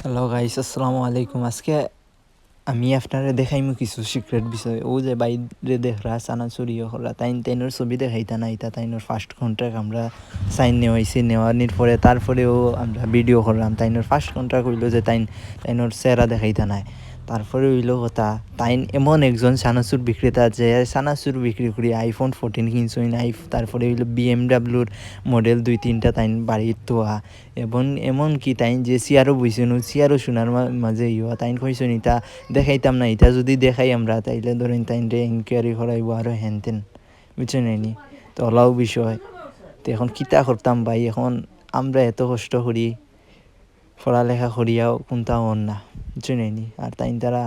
Hello guys, আসসালামু আলাইকুম। আজকে আমি আপনারে দেখাইমু কিছু সিক্রেট বিষয়। ও যে বাইরে দেখরা চানাচুরি হরা তাইনোর ছবি দেখাইতা না, ইতা তাইনোর ফার্স্ট কন্ট্রাক্ট আমরা সাইন নেওয়াইছি। নেওয়ানির পরে তারপরেও আমরা ভিডিও করলাম। তাইনোর ফার্স্ট কন্ট্রাক্ট হইলো যে তাইনোর চেহারা দেখাইতা নাই। তারপরে হইলো কথা, তাইন এমন একজন চানাচুর বিক্রেতা যে চানাচুর বিক্রি করি iPhone 14 কিনছইন। তারপরে হইলো BMWর মডেল 2-3টা তাইন বাড়ির তোয়া। এবং এমন কি তাইন যে চেয়ারও বইছেন, চেয়ারও শোনার মাঝে তাইন কইছেন ইতা দেখাইতাম না, এটা যদি দেখাই আমরা তাইলে ধরেন তাইন ইনকোয়ারি করাইব আরও হেনতেন, বুঝছেন নাইনি? তো ওলাও বিষয়। তো এখন কিতা করতাম ভাই, এখন আমরা এত কষ্ট করি পড়ালেখা করিয়াও কোনটা হন না, বুঝছেন নাইনি? আর তাইন তারা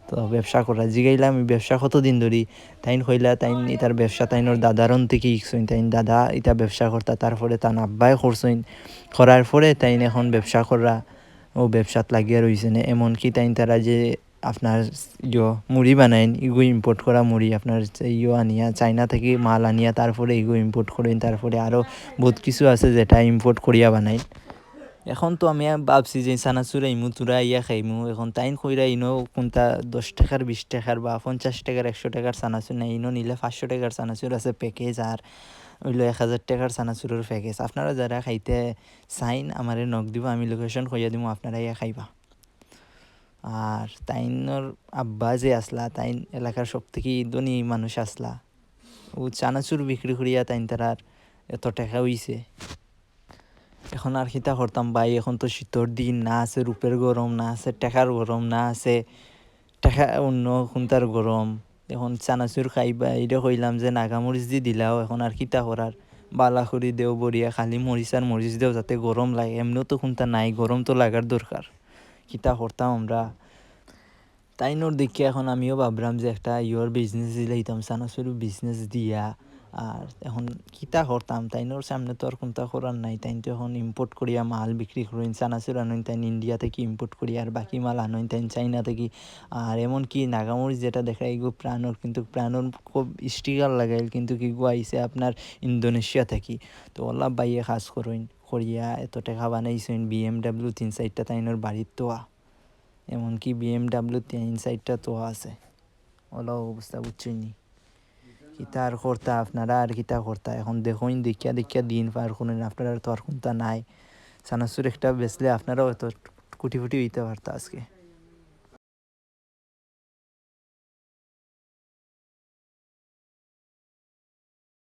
তো ব্যবসা করা জিগাইলাম, আমি ব্যবসা কতদিন ধরি। তাইন কইলা তাইন ইতার ব্যবসা তাইনোর দাদারন থেকে শিখছইন। তাইন দাদা ইতা ব্যবসা করতা, তারপরে তান আব্বাই করছইন। করার পরে তাইন এখন ব্যবসা করা ও ব্যবসাত লাগিয়া রইছেন। এমনকি তাইন তারা যে আপনার মুড়ি বানাইন, ইগো ইম্পোর্ট করা মুড়ি আপনার আনিয়া চায়না থেকে মাল আনিয়া তারপরে ইগো ইম্পোর্ট করেন। তারপরে আরও বহুত কিছু আছে যেটা ইম্পোর্ট করিয়া বানাই। এখন তো আমি ভাবছি যে চানাচুর আইমু তুরা ইয়া খাইমু। এখন তাইন কইরা ইনো কোনটা 10 টাকার, 20 টাকার বা 50 টাকার, 100 টাকার চানাচুর নাই। ইনো নিলে 500 টাকার চানাচুর আছে প্যাকেজ, আর হইলো 1000 টাকার চানাচুরের প্যাকেজ। আপনারা যারা খাইতে চাইন আমারে নক দিব, আমি লোকেশন কইয়া দিব, আপনারা ইয়া খাইবা। আর তাইনোর আব্বা যে আসলা, তাইন এলাকার সব থেকে ধনী মানুষ আসলা। ও চানাচুর বিক্রি করিয়া তাইন তারার এত টাকা হইছে। এখন আর কিতা করতাম ভাই, এখন তো শীতর দিন, না আছে রূপের গরম, না আছে টাকার গরম, না আছে টাকা অন্য কোনটার গরম। এখন চানাচুর খাইবা এটা কইলাম যে নাগামরিচ দি দিলাও, এখন আর কিতা করার। বালা করি দেও বরিয়া, খালি মরিচ আর মরিচ দেও যাতে গরম লাগে। এমনিও তো কোনটা নাই, গরম তো লাগার দরকার। কিতা করতাম আমরা। তাইনোর দেখে এখন আমিও ভাবলাম যে একটা বিজনেস দিলাইতাম, চানাচুর বিজনেস দিয়া। আর এখন কিতা করতাম, তাইনোর সামনে তো আর কোনটা করার নাই। তাইন তো এখন ইম্পোর্ট করিয়া মাল বিক্রি করেন। চানাচুর আনেন তাইন ইন্ডিয়া থেকে ইম্পোর্ট করিয়া, আর বাকি মাল আনেন তাইন চাইনা থেকে। আর এমনকি নাগামরিচ যেটা দেখায় এগো প্রাণর, কিন্তু প্রাণর খুব স্টিকার লাগাইল, কিন্তু কি গো আইসে আপনার ইন্দোনেশিয়া থেকে। তো ওলা বাইয়ে কাজ করেন করিয়া এত টাকা বানাইছেন। BMW 3-4টা তাইনোর বাড়ির তোয়া। এমনকি BMW 3-4টা তোয়া আছে। ওলা অবস্থা, বুঝছেননি? কিতা আর করতা আপনারা, আর কিতা করতা। এখন দেখুন দেখিয়া দিন পার করেন। আপনারা তো আর কোনটা নাই। চানাচুর একটা বেচলে আপনারাও এত কোটি হইতে পারতা আজকে।